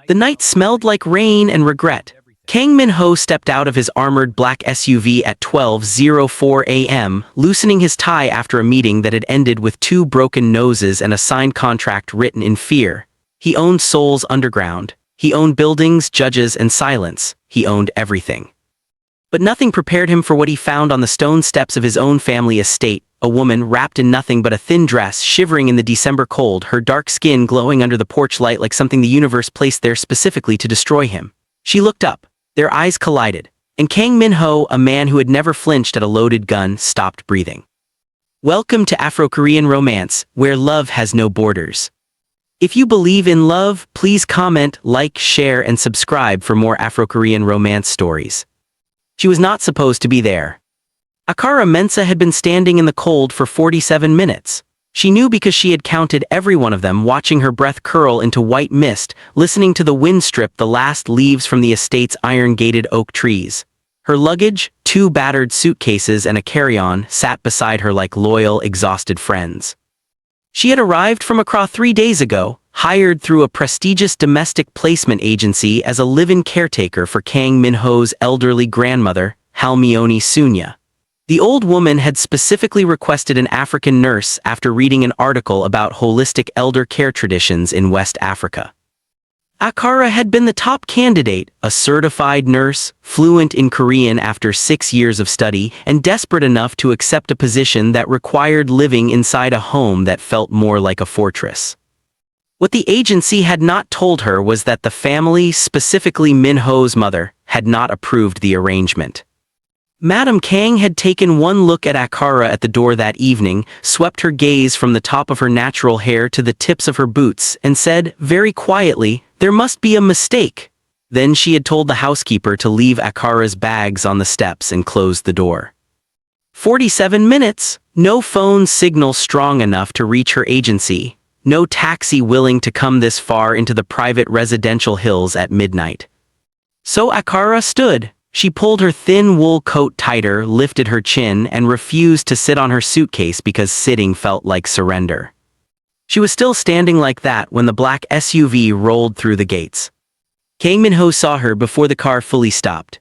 The night smelled like rain and regret. Kang Min-ho stepped out of his armored black SUV at 12:04 a.m., loosening his tie after a meeting that had ended with 2 broken noses and a signed contract written in fear. He owned Seoul's underground. He owned buildings, judges, and silence. He owned everything. But nothing prepared him for what he found on the stone steps of his own family estate, a woman wrapped in nothing but a thin dress, shivering in the December cold, her dark skin glowing under the porch light like something the universe placed there specifically to destroy him. She looked up. Their eyes collided, and Kang Min-ho, a man who had never flinched at a loaded gun, stopped breathing. Welcome to Afro-Korean romance, where love has no borders. If you believe in love, please comment, like, share, and subscribe for more Afro-Korean romance stories. She was not supposed to be there. Akara Mensa had been standing in the cold for 47 minutes. She knew because she had counted every one of them, watching her breath curl into white mist, listening to the wind strip the last leaves from the estate's iron-gated oak trees. Her luggage, 2 battered suitcases and a carry-on, sat beside her like loyal, exhausted friends. She had arrived from Accra 3 days ago, hired through a prestigious domestic placement agency as a live-in caretaker for Kang Min-ho's elderly grandmother, Halmione Sunya. The old woman had specifically requested an African nurse after reading an article about holistic elder care traditions in West Africa. Akara had been the top candidate, a certified nurse, fluent in Korean after 6 years of study, and desperate enough to accept a position that required living inside a home that felt more like a fortress. What the agency had not told her was that the family, specifically Min-ho's mother, had not approved the arrangement. Madame Kang had taken one look at Akara at the door that evening, swept her gaze from the top of her natural hair to the tips of her boots, and said, very quietly, "There must be a mistake." Then she had told the housekeeper to leave Akara's bags on the steps and closed the door. 47 minutes, no phone signal strong enough to reach her agency, no taxi willing to come this far into the private residential hills at midnight. So Akara stood. She pulled her thin wool coat tighter, lifted her chin, and refused to sit on her suitcase because sitting felt like surrender. She was still standing like that when the black SUV rolled through the gates. Kang Min-ho saw her before the car fully stopped.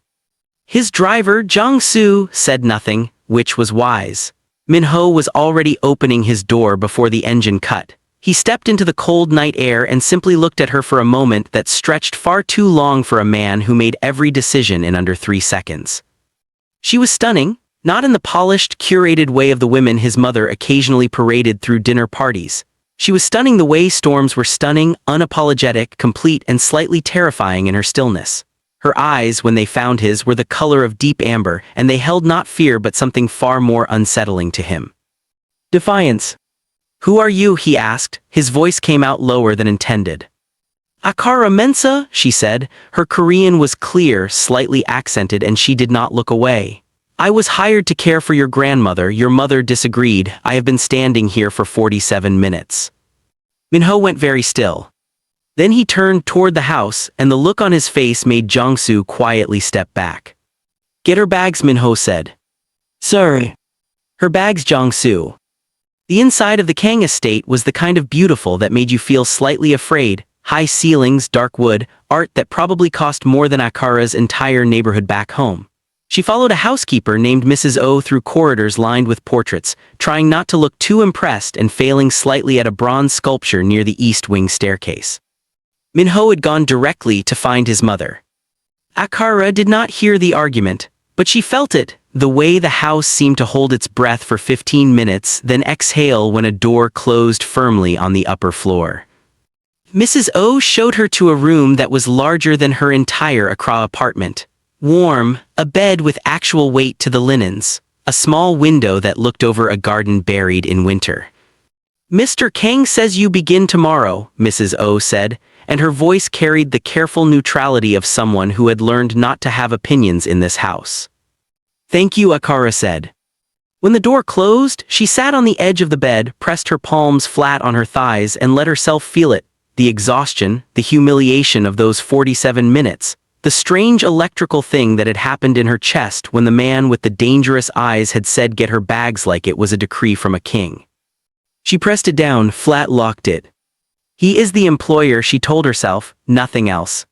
His driver, Jong-soo, said nothing, which was wise. Min-ho was already opening his door before the engine cut. He stepped into the cold night air and simply looked at her for a moment that stretched far too long for a man who made every decision in under 3 seconds. She was stunning, not in the polished, curated way of the women his mother occasionally paraded through dinner parties. She was stunning the way storms were stunning, unapologetic, complete, and slightly terrifying in her stillness. Her eyes, when they found his, were the color of deep amber, and they held not fear but something far more unsettling to him. Defiance. "Who are you?" he asked. His voice came out lower than intended. "Akara Mensa," she said. Her Korean was clear, slightly accented, and she did not look away. "I was hired to care for your grandmother. Your mother disagreed. I have been standing here for 47 minutes. Min-ho went very still. Then he turned toward the house, and the look on his face made Jong-soo quietly step back. "Get her bags," Min-ho said. "Sorry." "Her bags, Jong-soo." The inside of the Kang estate was the kind of beautiful that made you feel slightly afraid. High ceilings, dark wood, art that probably cost more than Akara's entire neighborhood back home. She followed a housekeeper named Mrs. O through corridors lined with portraits, trying not to look too impressed and failing slightly at a bronze sculpture near the east wing staircase. Min-ho had gone directly to find his mother. Akara did not hear the argument, but she felt it, the way the house seemed to hold its breath for 15 minutes, then exhale when a door closed firmly on the upper floor. Mrs. O showed her to a room that was larger than her entire Accra apartment. Warm, a bed with actual weight to the linens, a small window that looked over a garden buried in winter. "Mr. Kang says you begin tomorrow," Mrs. O said, and her voice carried the careful neutrality of someone who had learned not to have opinions in this house. "Thank you," Akara said. When the door closed, she sat on the edge of the bed, pressed her palms flat on her thighs, and let herself feel it. The exhaustion, the humiliation of those 47 minutes, the strange electrical thing that had happened in her chest when the man with the dangerous eyes had said get her bags like it was a decree from a king. She pressed it down, flat-locked it. He is the employer, she told herself, nothing else.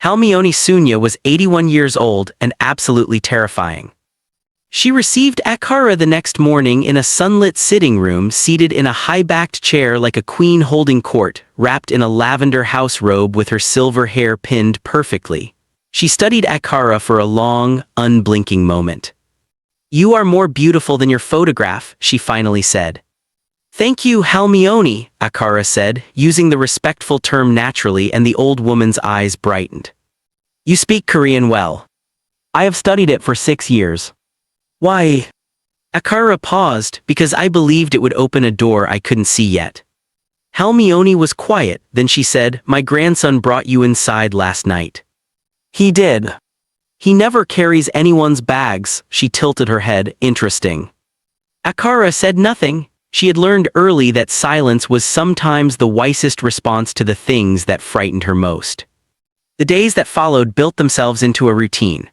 Halmione Sunya was 81 years old and absolutely terrifying. She received Akara the next morning in a sunlit sitting room, seated in a high-backed chair like a queen holding court, wrapped in a lavender house robe with her silver hair pinned perfectly. She studied Akara for a long, unblinking moment. "You are more beautiful than your photograph," she finally said. "Thank you, Halmione," Akara said, using the respectful term naturally, and the old woman's eyes brightened. "You speak Korean well. I have studied it for 6 years. Why?" Akara paused, "Because I believed it would open a door I couldn't see yet." Halmione was quiet, then she said, "My grandson brought you inside last night." "He did. He never carries anyone's bags," she tilted her head, "interesting." Akara said nothing. She had learned early that silence was sometimes the wisest response to the things that frightened her most. The days that followed built themselves into a routine.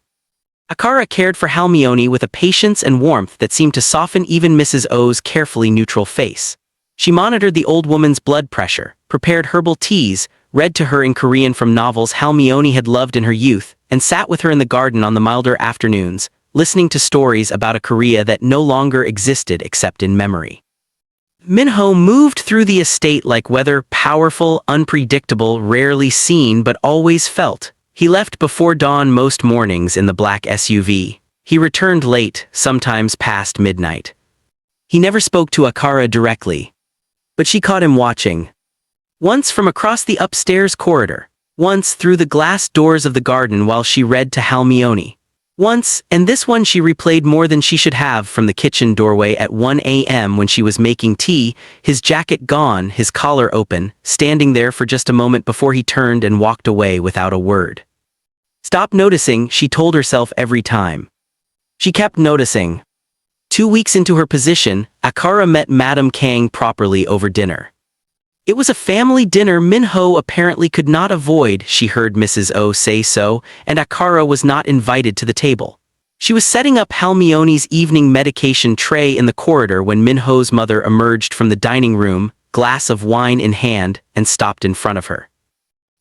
Akara cared for Halmione with a patience and warmth that seemed to soften even Mrs. O's carefully neutral face. She monitored the old woman's blood pressure, prepared herbal teas, read to her in Korean from novels Halmione had loved in her youth, and sat with her in the garden on the milder afternoons, listening to stories about a Korea that no longer existed except in memory. Minho moved through the estate like weather, powerful, unpredictable, rarely seen but always felt. He left before dawn most mornings in the black SUV. He returned late, sometimes past midnight. He never spoke to Akara directly, but she caught him watching. Once from across the upstairs corridor, once through the glass doors of the garden while she read to Halmione. Once, and this one she replayed more than she should have, from the kitchen doorway at 1 a.m. when she was making tea, his jacket gone, his collar open, standing there for just a moment before he turned and walked away without a word. Stop noticing, she told herself every time. She kept noticing. 2 weeks into her position, Akara met Madame Kang properly over dinner. It was a family dinner Minho apparently could not avoid. She heard Mrs. O say so, and Akara was not invited to the table. She was setting up Halmione's evening medication tray in the corridor when Minho's mother emerged from the dining room, glass of wine in hand, and stopped in front of her.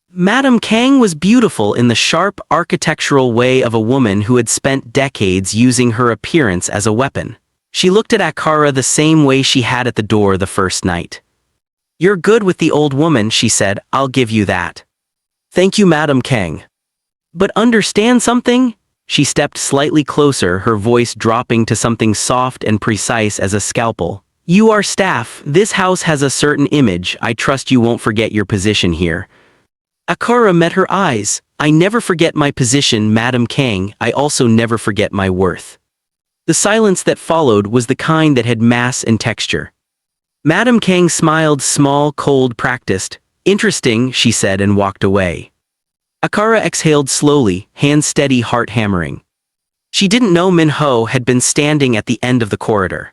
Madame Kang was beautiful in the sharp, architectural way of a woman who had spent decades using her appearance as a weapon. She looked at Akara the same way she had at the door the first night. "You're good with the old woman," she said, "I'll give you that." "Thank you, Madame Kang. But understand something?" She stepped slightly closer, her voice dropping to something soft and precise as a scalpel. "You are staff. This house has a certain image. I trust you won't forget your position here." Akara met her eyes. "I never forget my position, Madame Kang. I also never forget my worth." The silence that followed was the kind that had mass and texture. Madame Kang smiled, small, cold, practiced. "Interesting," she said, and walked away. Akara exhaled slowly, hands steady, heart hammering. She didn't know Minho had been standing at the end of the corridor.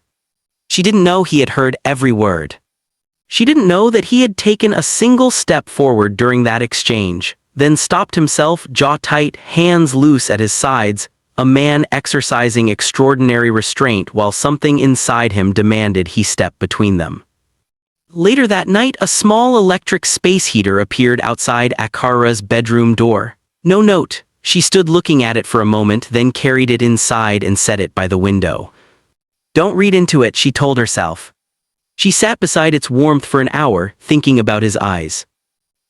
She didn't know he had heard every word. She didn't know that he had taken a single step forward during that exchange, then stopped himself, jaw tight, hands loose at his sides, a man exercising extraordinary restraint while something inside him demanded he step between them. Later that night, a small electric space heater appeared outside Akara's bedroom door. No note. She stood looking at it for a moment, then carried it inside and set it by the window. "Don't read into it," she told herself. She sat beside its warmth for an hour, thinking about his eyes.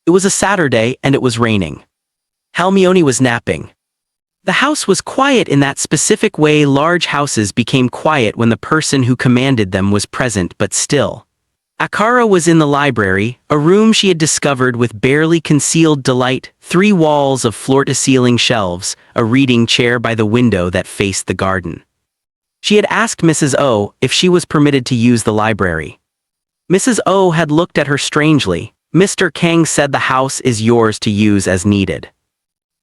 It was a Saturday, and it was raining. Halmione was napping. The house was quiet in that specific way large houses became quiet when the person who commanded them was present, but still. Akara was in the library, a room she had discovered with barely concealed delight, 3 walls of floor-to-ceiling shelves, a reading chair by the window that faced the garden. She had asked Mrs. O if she was permitted to use the library. Mrs. O had looked at her strangely. "Mr. Kang said the house is yours to use as needed."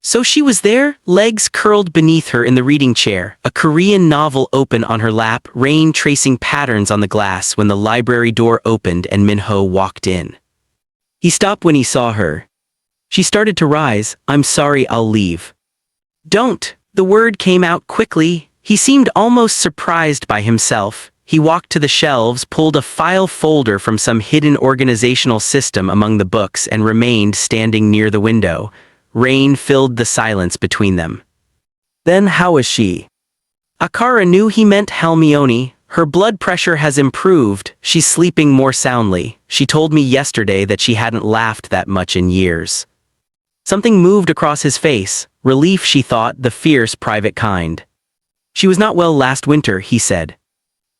So she was there, legs curled beneath her in the reading chair, a Korean novel open on her lap, rain tracing patterns on the glass when the library door opened and Minho walked in. He stopped when he saw her. She started to rise. "I'm sorry, I'll leave." "Don't." The word came out quickly. He seemed almost surprised by himself. He walked to the shelves, pulled a file folder from some hidden organizational system among the books, and remained standing near the window. Rain filled the silence between them. "Then how is she?" Akara knew he meant Hermione. "Her blood pressure has improved. She's sleeping more soundly. She told me yesterday that she hadn't laughed that much in years." Something moved across his face. Relief, she thought, the fierce private kind. "She was not well last winter," he said.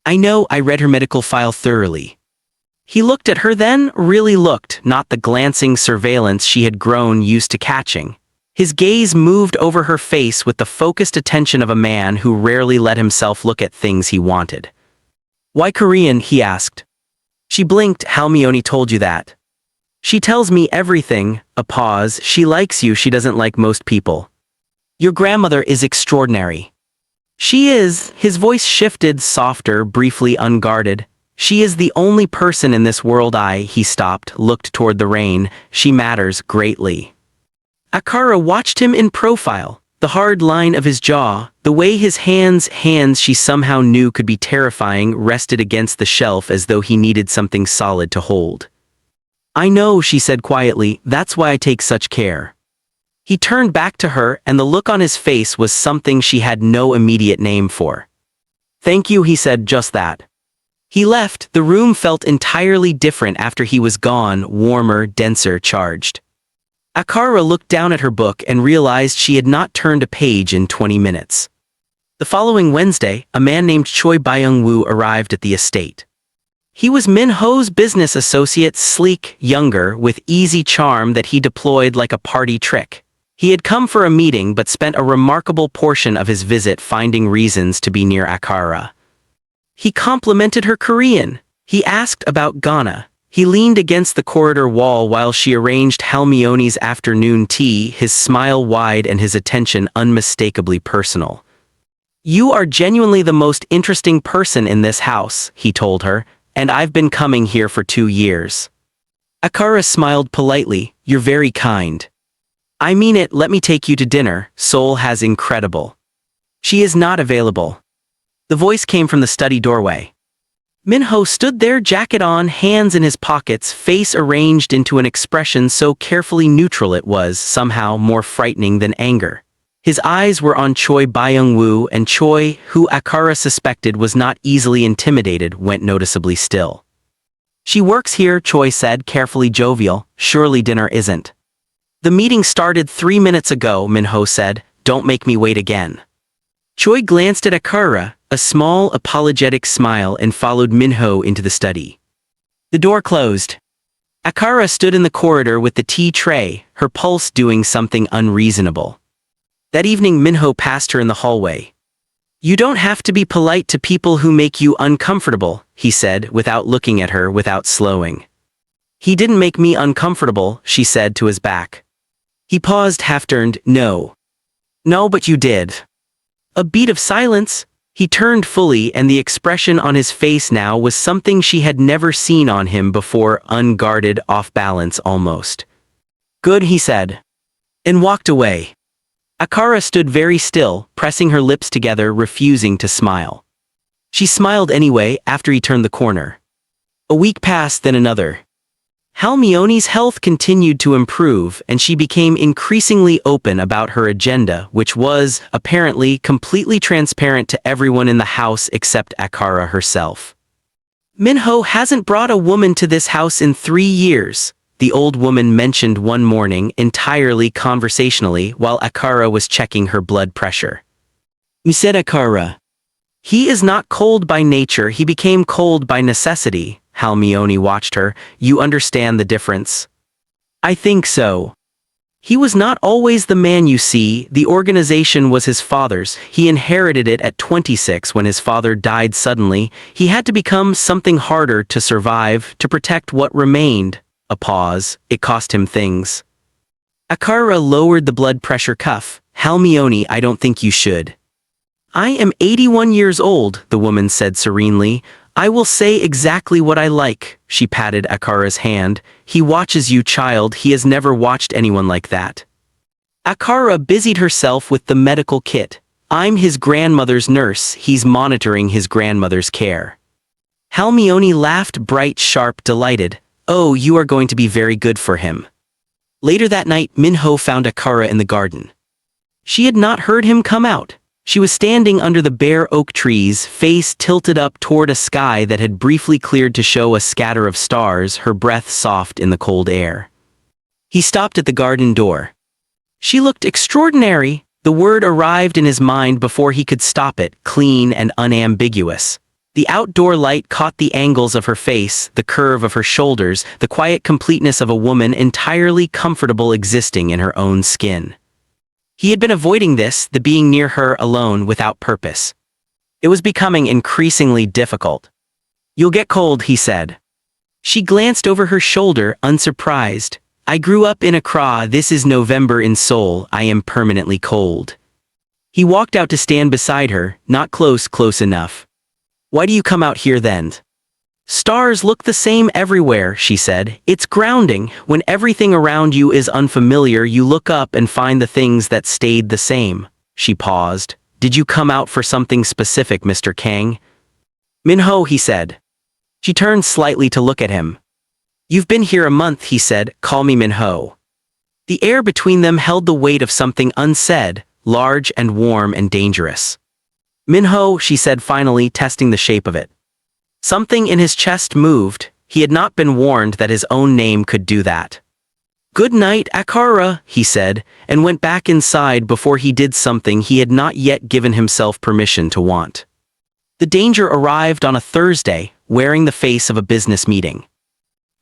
"I know, I read her medical file thoroughly." He looked at her then, really looked, not the glancing surveillance she had grown used to catching. His gaze moved over her face with the focused attention of a man who rarely let himself look at things he wanted. "Why Korean?" he asked. She blinked. "Hermione told you that." "She tells me everything." A pause. "She likes you. She doesn't like most people." "Your grandmother is extraordinary." "She is." His voice shifted, softer, briefly unguarded. "She is the only person in this world He stopped, looked toward the rain. "She matters greatly." Akara watched him in profile, the hard line of his jaw, the way his hands she somehow knew could be terrifying, rested against the shelf as though he needed something solid to hold. "I know," she said quietly, "that's why I take such care." He turned back to her, and the look on his face was something she had no immediate name for. "Thank you," he said, just that. He left. The room felt entirely different after he was gone, warmer, denser, charged. Akara looked down at her book and realized she had not turned a page in 20 minutes. The following Wednesday, a man named Choi Byung-woo arrived at the estate. He was Min-ho's business associate, sleek, younger, with easy charm that he deployed like a party trick. He had come for a meeting but spent a remarkable portion of his visit finding reasons to be near Akara. He complimented her Korean. He asked about Ghana. He leaned against the corridor wall while she arranged Hermione's afternoon tea, his smile wide and his attention unmistakably personal. "You are genuinely the most interesting person in this house," he told her, "and I've been coming here for 2 years." Akara smiled politely. "You're very kind." "I mean it. Let me take you to dinner. Seoul has incredible." "She is not available." The voice came from the study doorway. Min-ho stood there, jacket on, hands in his pockets, face arranged into an expression so carefully neutral it was, somehow, more frightening than anger. His eyes were on Choi Byung-woo, and Choi, who Akara suspected was not easily intimidated, went noticeably still. "She works here," Choi said, carefully jovial. "Surely dinner isn't." "The meeting started 3 minutes ago," Min-ho said. "Don't make me wait again." Choi glanced at Akara, a small, apologetic smile, and followed Min-ho into the study. The door closed. Akara stood in the corridor with the tea tray, her pulse doing something unreasonable. That evening Min-ho passed her in the hallway. "You don't have to be polite to people who make you uncomfortable," he said, without looking at her, without slowing. "He didn't make me uncomfortable," she said to his back. He paused, half-turned. "No. No, but you did." A beat of silence. He turned fully, and the expression on his face now was something she had never seen on him before, unguarded, off-balance almost. "Good," he said, and walked away. Akara stood very still, pressing her lips together, refusing to smile. She smiled anyway after he turned the corner. A week passed, then another. Hermione's health continued to improve, and she became increasingly open about her agenda, which was, apparently, completely transparent to everyone in the house except Akara herself. "Min-ho hasn't brought a woman to this house in 3 years, the old woman mentioned one morning, entirely conversationally, while Akara was checking her blood pressure. Said Akara. "He is not cold by nature, he became cold by necessity." Hermione watched her. "You understand the difference?" "I think so. He was not always the man you see. The organization was his father's. He inherited it at 26 when his father died suddenly. He had to become something harder to survive, to protect what remained." A pause. "It cost him things." Akara lowered the blood pressure cuff. "Hermione, I don't think you should." "I am 81 years old," the woman said serenely. "I will say exactly what I like." She patted Akara's hand. "He watches you, child. He has never watched anyone like that." Akara busied herself with the medical kit. "I'm his grandmother's nurse. He's monitoring his grandmother's care." Halmione laughed, bright, sharp, delighted. Oh, you are going to be very good for him. Later that night, Minho found Akara in the garden. She had not heard him come out. She was standing under the bare oak trees, face tilted up toward a sky that had briefly cleared to show a scatter of stars, her breath soft in the cold air. He stopped at the garden door. She looked extraordinary. The word arrived in his mind before he could stop it, clean and unambiguous. The outdoor light caught the angles of her face, the curve of her shoulders, the quiet completeness of a woman entirely comfortable existing in her own skin. He had been avoiding this, the being near her alone without purpose. It was becoming increasingly difficult. You'll get cold, he said. She glanced over her shoulder, unsurprised. I grew up in Accra, this is November in Seoul, I am permanently cold. He walked out to stand beside her, not close enough. Why do you come out here then? Stars look the same everywhere, she said. It's grounding. When everything around you is unfamiliar, you look up and find the things that stayed the same. She paused. Did you come out for something specific, Mr. Kang? Minho, he said. She turned slightly to look at him. You've been here a month, he said. Call me Minho. The air between them held the weight of something unsaid, large and warm and dangerous. Minho, she said finally, testing the shape of it. Something in his chest moved. He had not been warned that his own name could do that. Good night, Akara, he said, and went back inside before he did something he had not yet given himself permission to want. The danger arrived on a Thursday, wearing the face of a business meeting.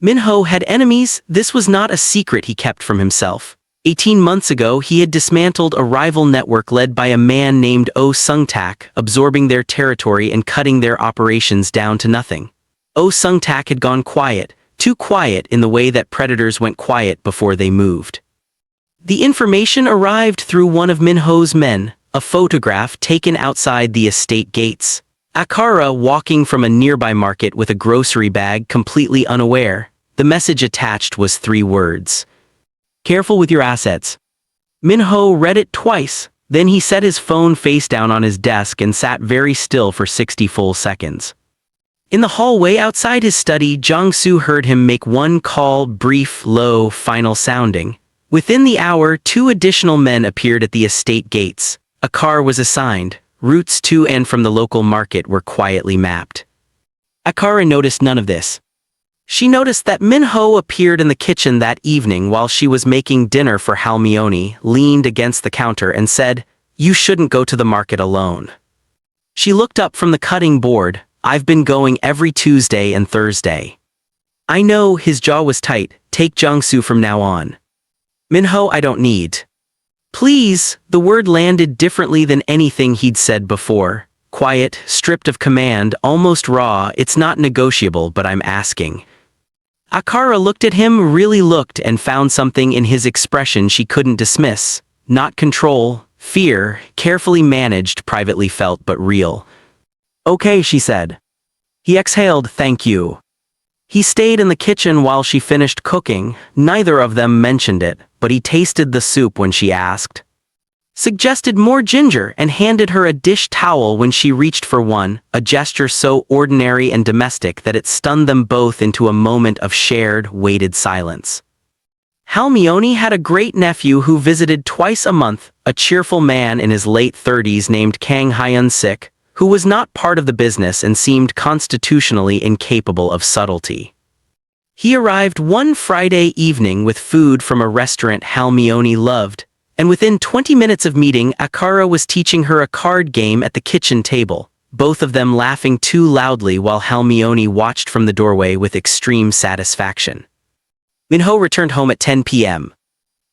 Minho had enemies. This was not a secret he kept from himself. 18 months ago, he had dismantled a rival network led by a man named Oh Sung-tak, absorbing their territory and cutting their operations down to nothing. Oh Sung-tak had gone quiet, too quiet in the way that predators went quiet before they moved. The information arrived through one of Minho's men, a photograph taken outside the estate gates. Akara walking from a nearby market with a grocery bag, completely unaware. The message attached was 3 words. Careful with your assets. Minho read it twice, then he set his phone face down on his desk and sat very still for 60 full seconds. In the hallway outside his study, Jong-soo heard him make one call, brief, low, final sounding. Within the hour, 2 additional men appeared at the estate gates. A car was assigned. Routes to and from the local market were quietly mapped. Akara noticed none of this. She noticed that Minho appeared in the kitchen that evening while she was making dinner for Halmione, leaned against the counter and said, "You shouldn't go to the market alone." She looked up from the cutting board. "I've been going every Tuesday and Thursday." I know, his jaw was tight. Take Jong-soo from now on. Minho, I don't need. Please, the word landed differently than anything he'd said before. Quiet, stripped of command, almost raw. It's not negotiable, but I'm asking. Akara looked at him, really looked, and found something in his expression she couldn't dismiss. Not control, fear, carefully managed, privately felt but real. Okay, she said. He exhaled, thank you. He stayed in the kitchen while she finished cooking. Neither of them mentioned it, but he tasted the soup when she asked. Suggested more ginger and handed her a dish towel when she reached for one, a gesture so ordinary and domestic that it stunned them both into a moment of shared, weighted silence. Halmione had a great nephew who visited twice a month, a cheerful man in his late 30s named Kang Hyun-sik, who was not part of the business and seemed constitutionally incapable of subtlety. He arrived one Friday evening with food from a restaurant Halmione loved, and within 20 minutes of meeting, Akara was teaching her a card game at the kitchen table, both of them laughing too loudly while Halmione watched from the doorway with extreme satisfaction. Minho returned home at 10 p.m.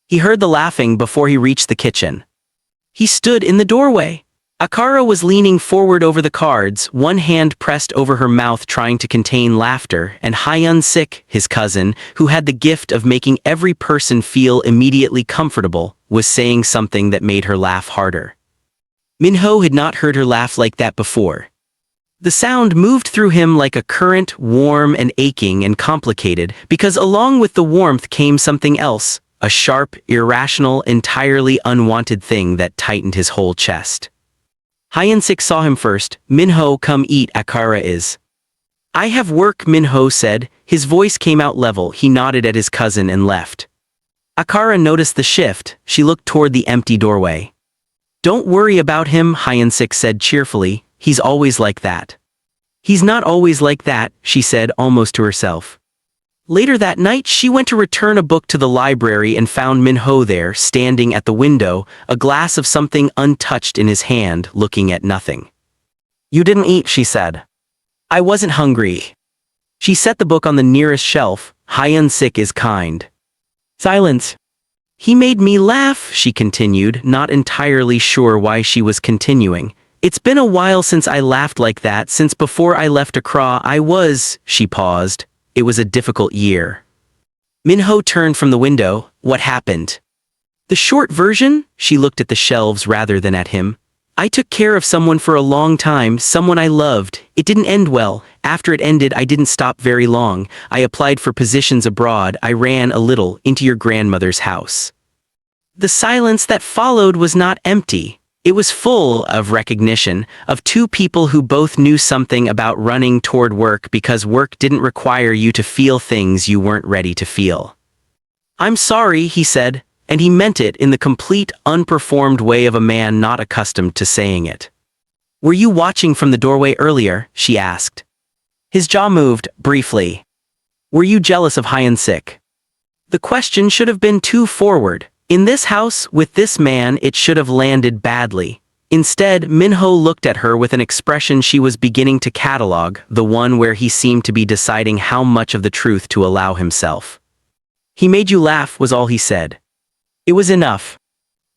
He heard the laughing before he reached the kitchen. He stood in the doorway. Akara was leaning forward over the cards, one hand pressed over her mouth trying to contain laughter, and Hyun-sik, his cousin, who had the gift of making every person feel immediately comfortable, was saying something that made her laugh harder. Minho had not heard her laugh like that before. The sound moved through him like a current, warm and aching and complicated, because along with the warmth came something else, a sharp, irrational, entirely unwanted thing that tightened his whole chest. Hyun-sik saw him first. Minho, come eat, Akara is. I have work, Min-ho said. His voice came out level. He nodded at his cousin and left. Akara noticed the shift. She looked toward the empty doorway. Don't worry about him, Hyun-sik said cheerfully. He's always like that. He's not always like that, she said almost to herself. Later that night, she went to return a book to the library and found Min-ho there, standing at the window, a glass of something untouched in his hand, looking at nothing. You didn't eat, she said. I wasn't hungry. She set the book on the nearest shelf. Hyun-sik is kind. Silence. He made me laugh, she continued, not entirely sure why she was continuing. It's been a while since I laughed like that, since before I left Accra she paused. It was a difficult year. Min-ho turned from the window. What happened? The short version? She looked at the shelves rather than at him. I took care of someone for a long time, someone I loved. It didn't end well. After it ended, I didn't stop very long. I applied for positions abroad. I ran a little into your grandmother's house. The silence that followed was not empty. It was full of recognition, of two people who both knew something about running toward work because work didn't require you to feel things you weren't ready to feel. I'm sorry, he said, and he meant it in the complete, unperformed way of a man not accustomed to saying it. Were you watching from the doorway earlier? She asked. His jaw moved, briefly. Were you jealous of Hyun-sik? The question should have been too forward. In this house, with this man, it should have landed badly. Instead, Min-ho looked at her with an expression she was beginning to catalog, the one where he seemed to be deciding how much of the truth to allow himself. He made you laugh, was all he said. It was enough.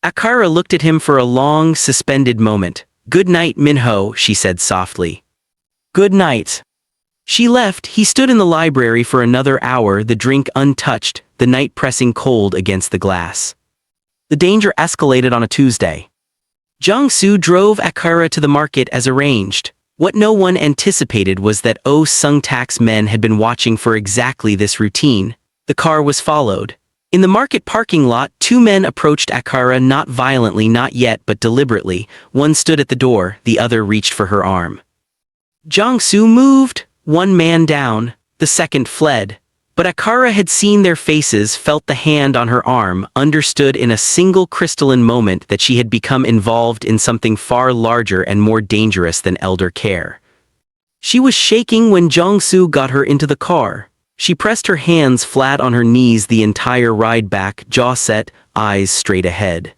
Akara looked at him for a long, suspended moment. Good night, Min-ho, she said softly. Good night. She left. He stood in the library for another hour, the drink untouched, the night pressing cold against the glass. The danger escalated on a Tuesday. Jong-soo drove Akara to the market as arranged. What no one anticipated was that Oh Sung-tak's men had been watching for exactly this routine. The car was followed. In the market parking lot, two men approached Akara, not violently, not yet, but deliberately. One stood at the door, the other reached for her arm. Jong-soo moved, one man down, the second fled. But Akara had seen their faces, felt the hand on her arm, understood in a single crystalline moment that she had become involved in something far larger and more dangerous than elder care. She was shaking when Jong-soo got her into the car. She pressed her hands flat on her knees the entire ride back, jaw set, eyes straight ahead.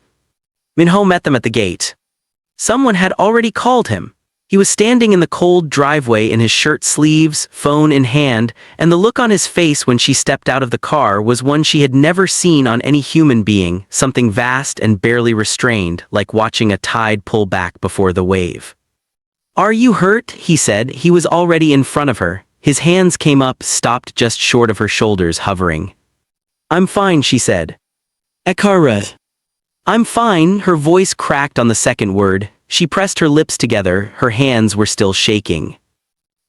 Min-ho met them at the gate. Someone had already called him. He was standing in the cold driveway in his shirt sleeves, phone in hand, and the look on his face when she stepped out of the car was one she had never seen on any human being, something vast and barely restrained, like watching a tide pull back before the wave. Are you hurt? He said. He was already in front of her. His hands came up, stopped just short of her shoulders, hovering. I'm fine, she said. Akara. I'm fine, her voice cracked on the second word. She pressed her lips together, her hands were still shaking.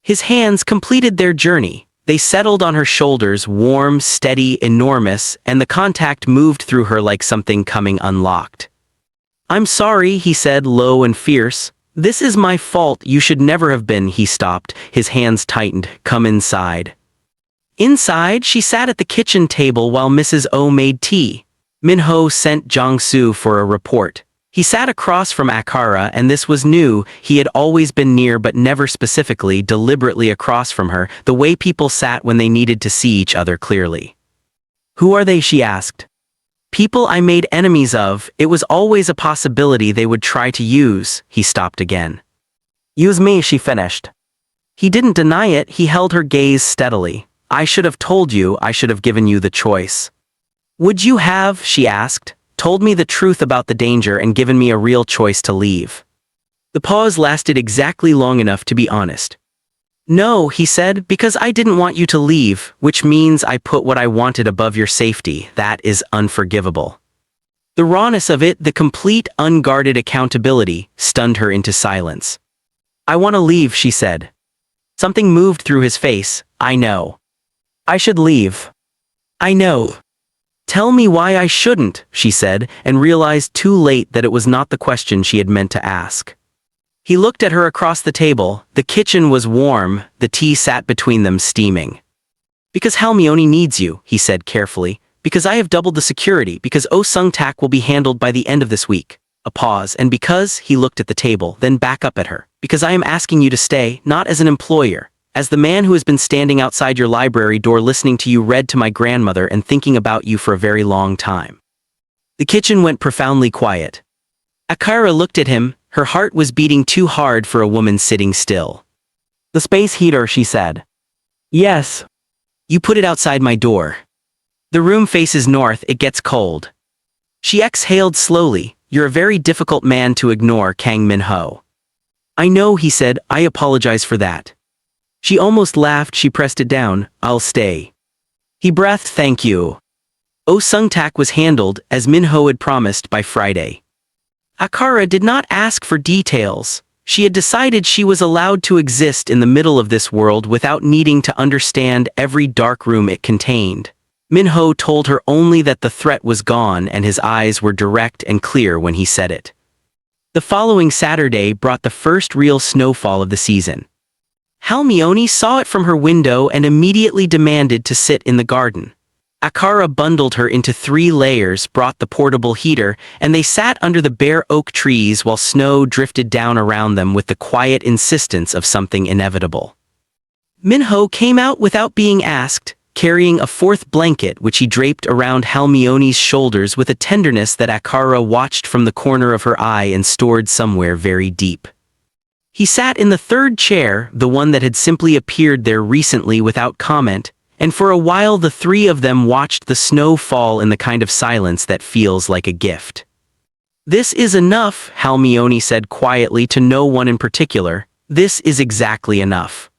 His hands completed their journey. They settled on her shoulders, warm, steady, enormous, and the contact moved through her like something coming unlocked. I'm sorry, he said, low and fierce. This is my fault, you should never have been. He stopped, his hands tightened. Come inside. Inside, she sat at the kitchen table while Mrs. Oh made tea. Min-ho sent Jong-soo for a report. He sat across from Akara, and this was new. He had always been near but never specifically, deliberately across from her, the way people sat when they needed to see each other clearly. Who are they? She asked. People I made enemies of. It was always a possibility they would try to use. He stopped again. Use me, she finished. He didn't deny it, he held her gaze steadily. I should have told you, I should have given you the choice. Would you have, she asked, told me the truth about the danger and given me a real choice to leave? The pause lasted exactly long enough to be honest. No, he said, because I didn't want you to leave, which means I put what I wanted above your safety. That is unforgivable. The rawness of it, the complete, unguarded accountability, stunned her into silence. I want to leave, she said. Something moved through his face. I know. I should leave. I know. Tell me why I shouldn't, she said, and realized too late that it was not the question she had meant to ask. He looked at her across the table. The kitchen was warm, the tea sat between them steaming. Because Halmione needs you, he said carefully. Because I have doubled the security, because Oh Sung-tak will be handled by the end of this week. A pause, and because, he looked at the table, then back up at her. Because I am asking you to stay, not as an employer. As the man who has been standing outside your library door listening to you read to my grandmother and thinking about you for a very long time. The kitchen went profoundly quiet. Akira looked at him. Her heart was beating too hard for a woman sitting still. The space heater, she said. Yes. You put it outside my door. The room faces north, it gets cold. She exhaled slowly. You're a very difficult man to ignore, Kang Min-ho. I know, he said, I apologize for that. She almost laughed, she pressed it down. I'll stay. He breathed, thank you. Oh Sung-tak was handled, as Min-ho had promised, by Friday. Akira did not ask for details. She had decided she was allowed to exist in the middle of this world without needing to understand every dark room it contained. Min-ho told her only that the threat was gone, and his eyes were direct and clear when he said it. The following Saturday brought the first real snowfall of the season. Halmione saw it from her window and immediately demanded to sit in the garden. Akira bundled her into 3 layers, brought the portable heater, and they sat under the bare oak trees while snow drifted down around them with the quiet insistence of something inevitable. Min-ho came out without being asked, carrying a 4th blanket which he draped around Halmione's shoulders with a tenderness that Akira watched from the corner of her eye and stored somewhere very deep. He sat in the 3rd chair, the one that had simply appeared there recently without comment, and for a while the 3 of them watched the snow fall in the kind of silence that feels like a gift. This is enough, Halmione said quietly to no one in particular. This is exactly enough.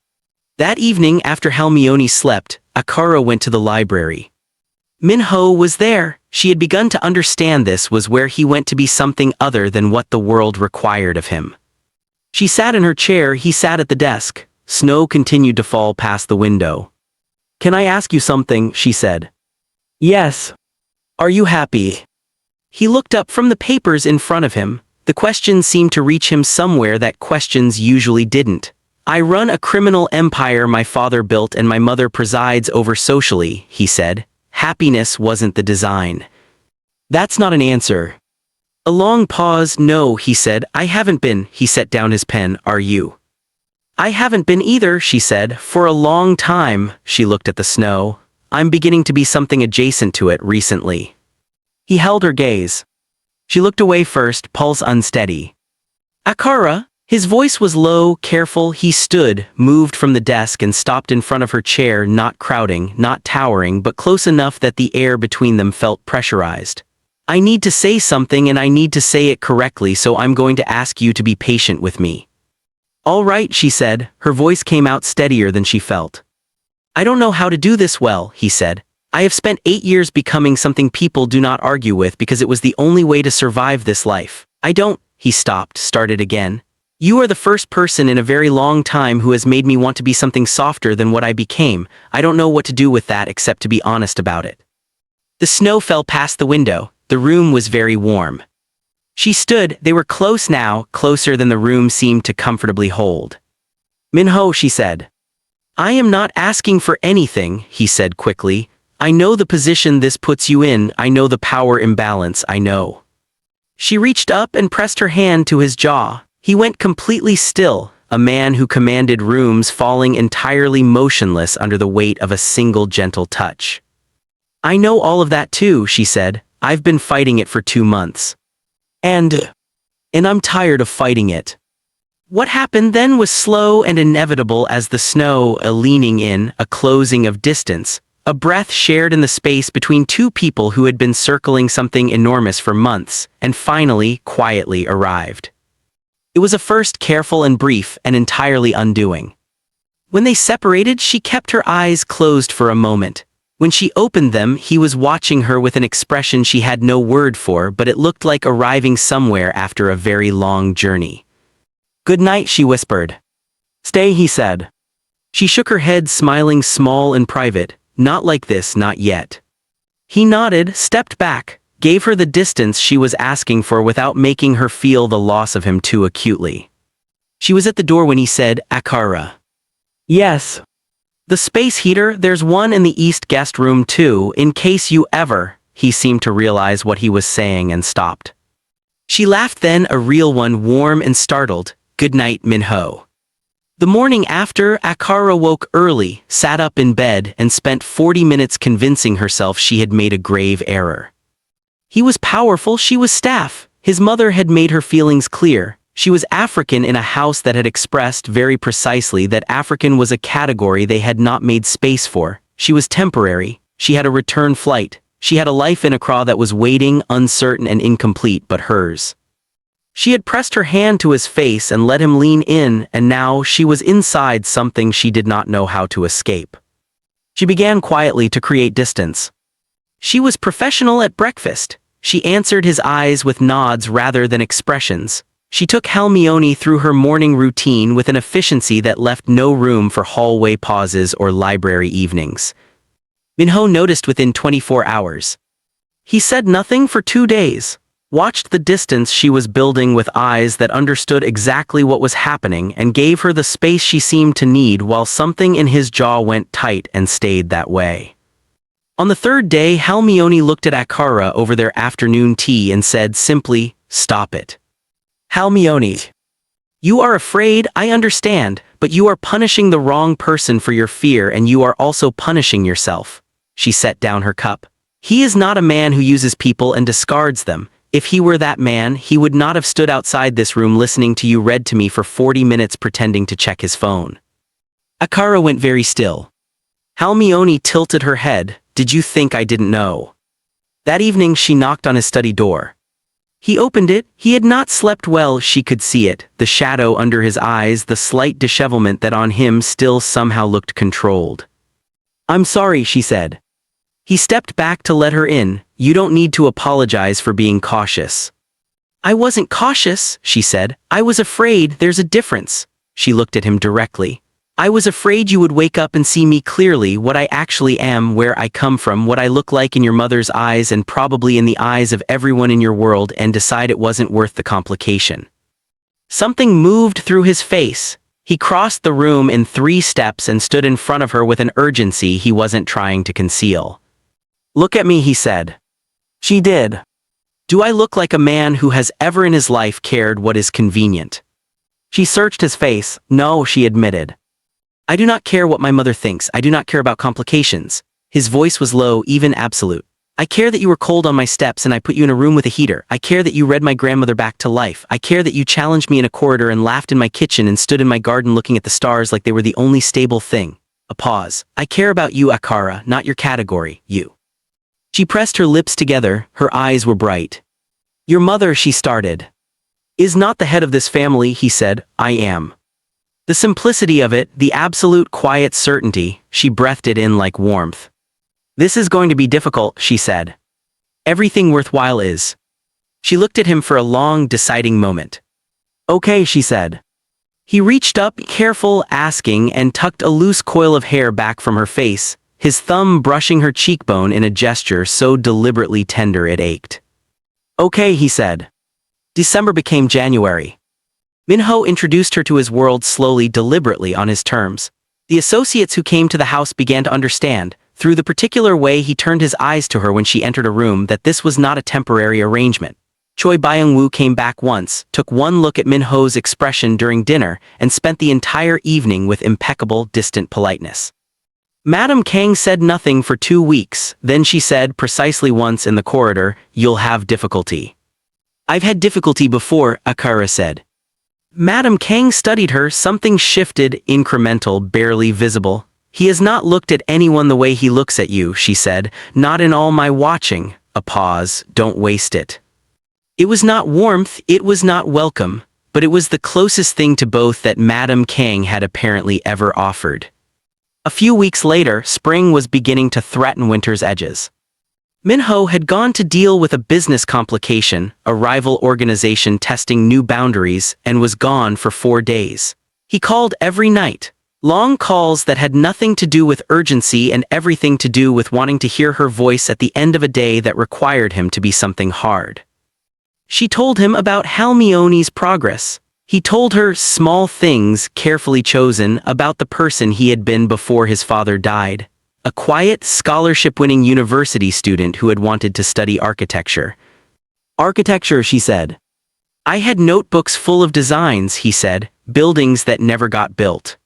That evening after Halmione slept, Akira went to the library. Min-ho was there. She had begun to understand this was where he went to be something other than what the world required of him. She sat in her chair, he sat at the desk. Snow continued to fall past the window. Can I ask you something? She said. Yes. Are you happy? He looked up from the papers in front of him. The question seemed to reach him somewhere that questions usually didn't. I run a criminal empire my father built and my mother presides over socially, he said. Happiness wasn't the design. That's not an answer. A long pause. No, he said. I haven't been. He set down his pen. Are you? I haven't been either, she said. For a long time. She looked at the snow. I'm beginning to be something adjacent to it recently. He held her gaze. She looked away first, pulse unsteady. Akira? His voice was low, careful. He stood, moved from the desk and stopped in front of her chair, not crowding, not towering, but close enough that the air between them felt pressurized. I need to say something and I need to say it correctly, so I'm going to ask you to be patient with me. All right, she said. Her voice came out steadier than she felt. I don't know how to do this well, he said. I have spent 8 years becoming something people do not argue with because it was the only way to survive this life. I don't. He stopped, started again. You are the first person in a very long time who has made me want to be something softer than what I became. I don't know what to do with that except to be honest about it. The snow fell past the window. The room was very warm. She stood. They were close now, closer than the room seemed to comfortably hold. Min-ho, she said. I am not asking for anything, he said quickly. I know the position this puts you in. I know the power imbalance. I know. She reached up and pressed her hand to his jaw. He went completely still, a man who commanded rooms falling entirely motionless under the weight of a single gentle touch. I know all of that too, she said. I've been fighting it for 2 months. And I'm tired of fighting it. What happened then was slow and inevitable as the snow, a leaning in, a closing of distance, a breath shared in the space between 2 people who had been circling something enormous for months, and finally, quietly arrived. It was a first careful and brief and entirely undoing. When they separated, she kept her eyes closed for a moment. When she opened them, he was watching her with an expression she had no word for, but it looked like arriving somewhere after a very long journey. Good night, she whispered. Stay, he said. She shook her head, smiling small and private. Not like this, not yet. He nodded, stepped back, gave her the distance she was asking for without making her feel the loss of him too acutely. She was at the door when he said, Akara. Yes. The space heater, there's one in the east guest room too, in case you ever. He seemed to realize what he was saying and stopped. She laughed then, a real one, warm and startled. Good night, Minho. The morning after, Akara woke early, sat up in bed, and spent 40 minutes convincing herself she had made a grave error. He was powerful, she was staff. His mother had made her feelings clear. She was African in a house that had expressed very precisely that African was a category they had not made space for. She was temporary. She had a return flight. She had a life in Accra that was waiting, uncertain and incomplete, but hers. She had pressed her hand to his face and let him lean in, and now she was inside something she did not know how to escape. She began quietly to create distance. She was professional at breakfast. She answered his eyes with nods rather than expressions. She took Halmione through her morning routine with an efficiency that left no room for hallway pauses or library evenings. Minho noticed within 24 hours. He said nothing for 2 days, watched the distance she was building with eyes that understood exactly what was happening and gave her the space she seemed to need while something in his jaw went tight and stayed that way. On the third day, Halmione looked at Akara over their afternoon tea and said simply, "Stop it. Halmione. You are afraid, I understand, but you are punishing the wrong person for your fear and you are also punishing yourself." She set down her cup. He is not a man who uses people and discards them. If he were that man, he would not have stood outside this room listening to you read to me for 40 minutes pretending to check his phone. Akara went very still. Halmione tilted her head. Did you think I didn't know? That evening she knocked on his study door. He opened it. He had not slept well, she could see it, the shadow under his eyes, the slight dishevelment that on him still somehow looked controlled. "I'm sorry," she said. He stepped back to let her in. "You don't need to apologize for being cautious." "I wasn't cautious," she said. "I was afraid. There's a difference." She looked at him directly. "I was afraid you would wake up and see me clearly, what I actually am, where I come from, what I look like in your mother's eyes and probably in the eyes of everyone in your world, and decide it wasn't worth the complication." Something moved through his face. He crossed the room in 3 steps and stood in front of her with an urgency he wasn't trying to conceal. "Look at me," he said. She did. "Do I look like a man who has ever in his life cared what is convenient?" She searched his face. "No," she admitted. "I do not care what my mother thinks. I do not care about complications." His voice was low, even absolute. "I care that you were cold on my steps and I put you in a room with a heater. I care that you read my grandmother back to life. I care that you challenged me in a corridor and laughed in my kitchen and stood in my garden looking at the stars like they were the only stable thing." A pause. "I care about you, Akara, not your category, you." She pressed her lips together. Her eyes were bright. "Your mother," she started, "is not the head of this family," he said. "I am." The simplicity of it, the absolute quiet certainty, she breathed it in like warmth. "This is going to be difficult," she said. "Everything worthwhile is." She looked at him for a long, deciding moment. "Okay," she said. He reached up, careful, asking, and tucked a loose coil of hair back from her face, his thumb brushing her cheekbone in a gesture so deliberately tender it ached. "Okay," he said. December became January. Minho introduced her to his world slowly, deliberately, on his terms. The associates who came to the house began to understand, through the particular way he turned his eyes to her when she entered a room, that this was not a temporary arrangement. Choi Byung-woo came back once, took one look at Minho's expression during dinner, and spent the entire evening with impeccable, distant politeness. Madame Kang said nothing for 2 weeks, then she said precisely once in the corridor, "You'll have difficulty." "I've had difficulty before," Akara said. Madame Kang studied her. Something shifted, incremental, barely visible. "He has not looked at anyone the way he looks at you," she said. "Not in all my watching." A pause. "Don't waste it." It was not warmth, it was not welcome, but it was the closest thing to both that Madame Kang had apparently ever offered. A few weeks later, spring was beginning to threaten winter's edges. Minho had gone to deal with a business complication, a rival organization testing new boundaries, and was gone for 4 days. He called every night. Long calls that had nothing to do with urgency and everything to do with wanting to hear her voice at the end of a day that required him to be something hard. She told him about Halmione's progress. He told her small things carefully chosen about the person he had been before his father died. A quiet, scholarship-winning university student who had wanted to study architecture. Architecture, she said. I had notebooks full of designs, he said, buildings that never got built.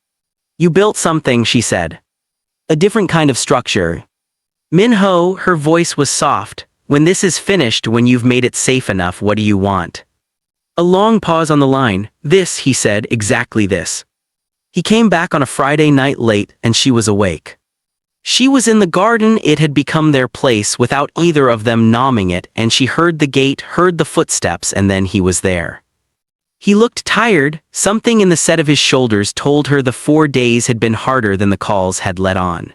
You built something, she said. A different kind of structure. Minho, her voice was soft. When this is finished, when you've made it safe enough, what do you want? A long pause on the line. This, he said, exactly this. He came back on a Friday night late, and she was awake. She was in the garden. It had become their place without either of them nomming it, and she heard the gate, heard the footsteps, and then he was there. He looked tired. Something in the set of his shoulders told her the 4 days had been harder than the calls had let on.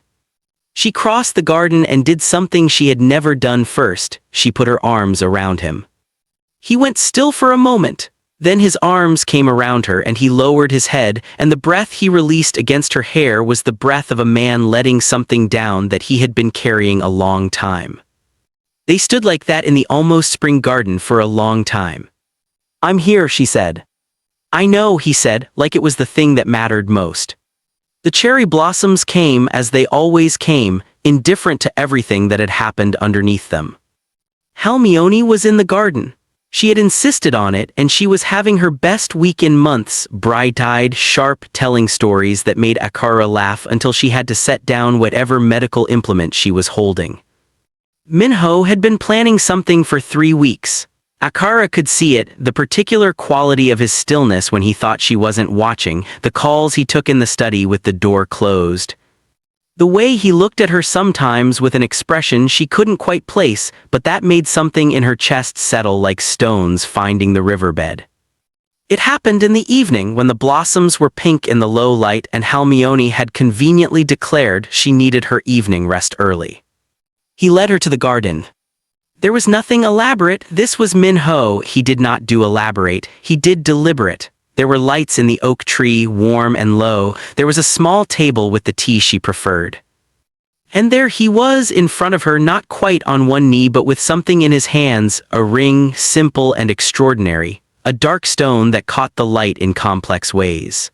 She crossed the garden and did something she had never done first. She put her arms around him. He went still for a moment. Then his arms came around her and he lowered his head, and the breath he released against her hair was the breath of a man letting something down that he had been carrying a long time. They stood like that in the almost spring garden for a long time. I'm here, she said. I know, he said, like it was the thing that mattered most. The cherry blossoms came as they always came, indifferent to everything that had happened underneath them. Hermione was in the garden. She had insisted on it, and she was having her best week in months, bright-eyed, sharp, telling stories that made Akara laugh until she had to set down whatever medical implement she was holding. Minho had been planning something for 3 weeks. Akara could see it, the particular quality of his stillness when he thought she wasn't watching, the calls he took in the study with the door closed. The way he looked at her sometimes with an expression she couldn't quite place, but that made something in her chest settle like stones finding the riverbed. It happened in the evening when the blossoms were pink in the low light and Hermione had conveniently declared she needed her evening rest early. He led her to the garden. There was nothing elaborate. This was Minho. He did not do elaborate, he did deliberate. There were lights in the oak tree, warm and low. There was a small table with the tea she preferred. And there he was in front of her, not quite on one knee but with something in his hands, a ring, simple and extraordinary, a dark stone that caught the light in complex ways.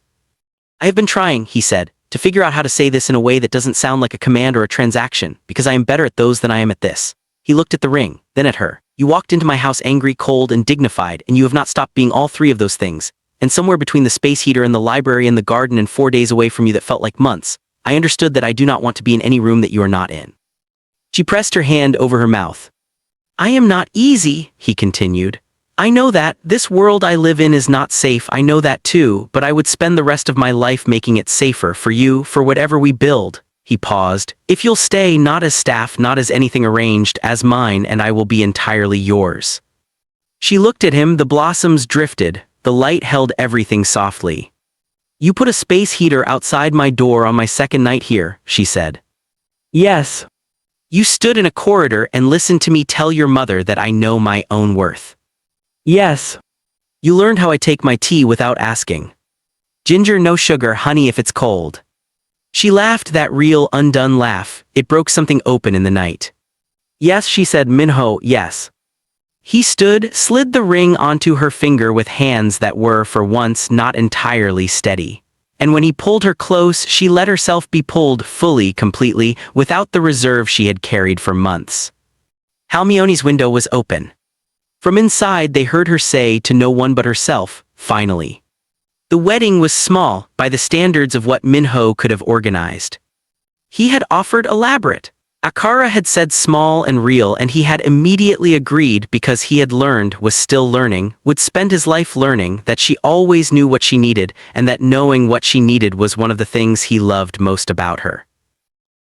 I have been trying, he said, to figure out how to say this in a way that doesn't sound like a command or a transaction, because I am better at those than I am at this. He looked at the ring, then at her. You walked into my house angry, cold, and dignified, and you have not stopped being all 3 of those things. And somewhere between the space heater and the library and the garden and 4 days away from you that felt like months, I understood that I do not want to be in any room that you are not in. She pressed her hand over her mouth. I am not easy, he continued. I know that. This world I live in is not safe, I know that too, but I would spend the rest of my life making it safer for you, for whatever we build. He paused. If you'll stay, not as staff, not as anything arranged, as mine, and I will be entirely yours. She looked at him, the blossoms drifted. The light held everything softly. You put a space heater outside my door on my second night here, she said. Yes. You stood in a corridor and listened to me tell your mother that I know my own worth. Yes. You learned how I take my tea without asking. Ginger, no sugar, honey if it's cold. She laughed, that real, undone laugh. It broke something open in the night. Yes, she said, Minho, yes. He stood, slid the ring onto her finger with hands that were, for once, not entirely steady. And when he pulled her close, she let herself be pulled fully, completely, without the reserve she had carried for months. Hermione's window was open. From inside they heard her say to no one but herself, finally. The wedding was small, by the standards of what Minho could have organized. He had offered elaborate. Akara had said small and real, and he had immediately agreed because he had learned, was still learning, would spend his life learning, that she always knew what she needed, and that knowing what she needed was one of the things he loved most about her.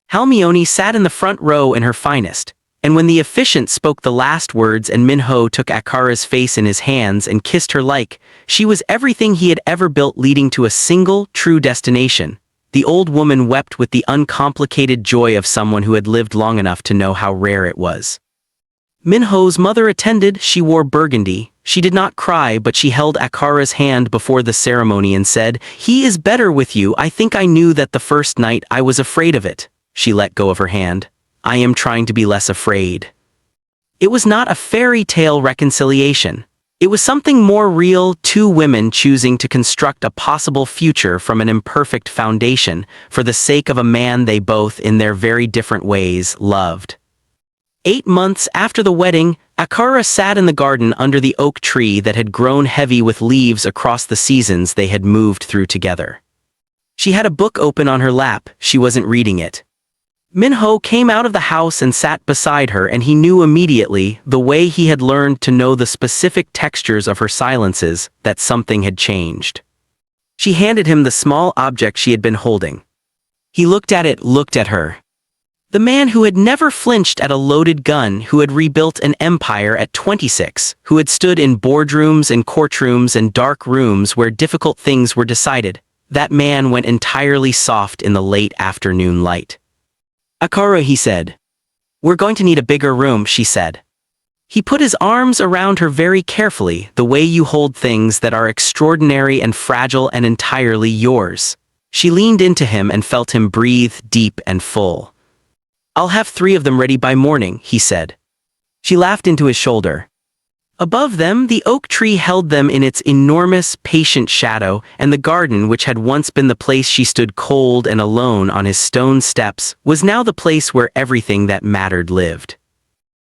Hermione sat in the front row in her finest, and when the officiant spoke the last words and Minho took Akara's face in his hands and kissed her like she was everything he had ever built, leading to a single, true destination, the old woman wept with the uncomplicated joy of someone who had lived long enough to know how rare it was. Minho's mother attended. She wore burgundy. She did not cry, but she held Akara's hand before the ceremony and said, He is better with you. I think I knew that the first night. I was afraid of it. She let go of her hand. I am trying to be less afraid. It was not a fairy tale reconciliation. It was something more real, two women choosing to construct a possible future from an imperfect foundation for the sake of a man they both, in their very different ways, loved. 8 months after the wedding, Akara sat in the garden under the oak tree that had grown heavy with leaves across the seasons they had moved through together. She had a book open on her lap. She wasn't reading it. Minho came out of the house and sat beside her, and he knew immediately, the way he had learned to know the specific textures of her silences, that something had changed. She handed him the small object she had been holding. He looked at it, looked at her. The man who had never flinched at a loaded gun, who had rebuilt an empire at 26, who had stood in boardrooms and courtrooms and dark rooms where difficult things were decided, that man went entirely soft in the late afternoon light. "Akara," he said. "We're going to need a bigger room," she said. He put his arms around her very carefully, the way you hold things that are extraordinary and fragile and entirely yours. She leaned into him and felt him breathe deep and full. "I'll have 3 of them ready by morning," he said. She laughed into his shoulder. Above them, the oak tree held them in its enormous, patient shadow, and the garden, which had once been the place she stood cold and alone on his stone steps, was now the place where everything that mattered lived.